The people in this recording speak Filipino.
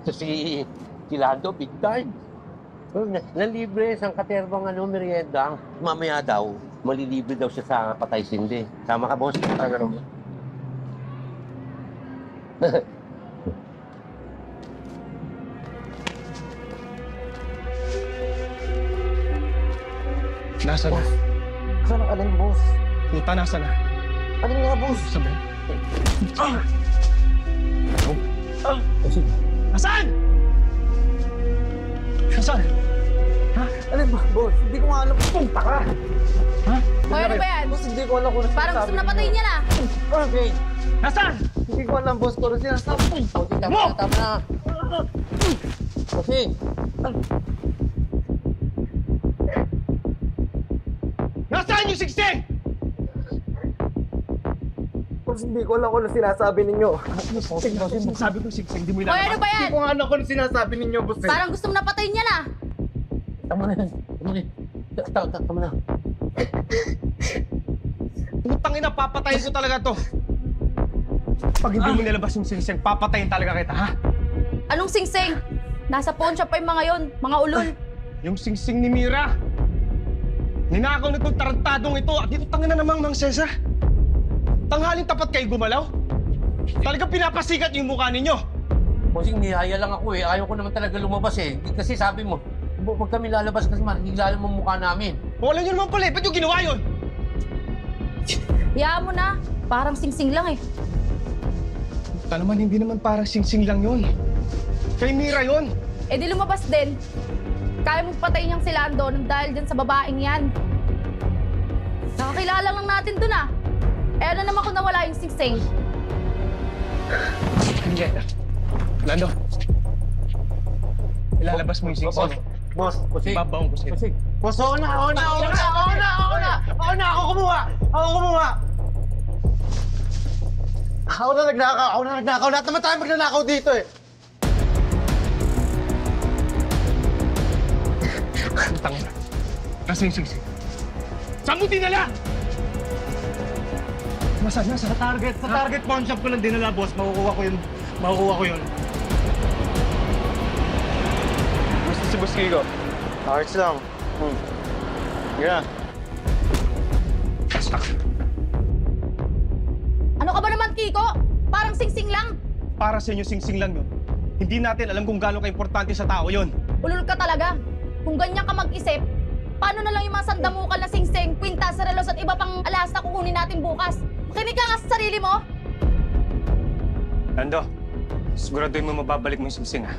Ito si Lando, big time. Nalibre sa katerbang merienda. Mamaya daw, malilibre daw siya sa patay sindi. Tama ka, boss? Ano mo? Nasa na? Saan ang alin, boss? Puta, nasa na? Alin nga, boss? Sabi? Nasaan? Nasaan? Ha? Alin ba, boss? Hindi ko nga alam. Punta ka! Ha? Hoy, ano ba yan? Boss, hindi ko alam kung ano Parang gusto sinasabi na patayin ninyo. niya na. Okay. Nasaan? Hindi ko alam, boss, kung ano sinasabi. Kasi tama na, tama na. Kasi, Nasaan yung 60? Boss, hindi ko alam kung ano sinasabi ninyo. Sabi ko 60, hindi mo Hoy, ano ba yan? Hindi ko nga alam kung ano sinasabi ninyo, boss. Parang gusto mo na patayin niya na. tama na yan. Tama na yan. Tama na. Putang ina, papatayin ko talaga to. Pag hindi mo nilabas yung singseng, papatayin talaga kita, ha? Anong singsing? Nasa pawn shop pa yung mga yon, mga ulol. Yung singsing ni Mira. Ninakaw nitong tarantadong ito at dito tangin na namang Mang Cesar. Tanghaling tapat kayo gumalaw? Talagang pinapasikat yung mukha ninyo. Bossing, nihaya lang ako eh. Ayaw ko naman talaga lumabas eh. Kasi sabi mo, huwag kami lalabas kasi makikilala mo mukha namin. Wala nyo naman pala eh. Ba't yung ginawa yun? Hayaan mo na. Parang singsing lang eh. Puta naman, hindi naman parang singsing lang yun. Kay Mira yun. Eh di lumabas din. Kaya mong patayin niyang si Lando nang dahil dyan sa babaeng yan. Nakakilala lang natin dun ah. Eh ano naman kung nawala yung singsing? Hindi. Lando. Ilalabas mo yung singsing. Boss, Bossing, Babaong ko sa'yo. bossing. boss, ako na! Ako kumuha! Ako na nagnakaw! Lahat naman tayo magnanakaw dito eh! Putang ina. Nasa yung singsing? Saan mo dinala? Nasaan? Sa target pawn shop ko lang dinala, boss. Makukuha ko yun. Gusto si Boss Kiko. Hearts lang. Yeah. Basta ka. Ano ka ba naman, Kiko? Parang singsing lang. Para sa inyo singsing lang yun. Hindi natin alam kung gaano ka-importante sa tao yun. Ulol ka talaga. Kung ganyan ka mag-isip, paano na lang yung mga sandamukal na singsing, kwintas, relos at iba pang alas na kukunin natin bukas? Makinig ka nga sa sarili mo. Lando, siguraduhin mo mababalik mo yung singsing, ha?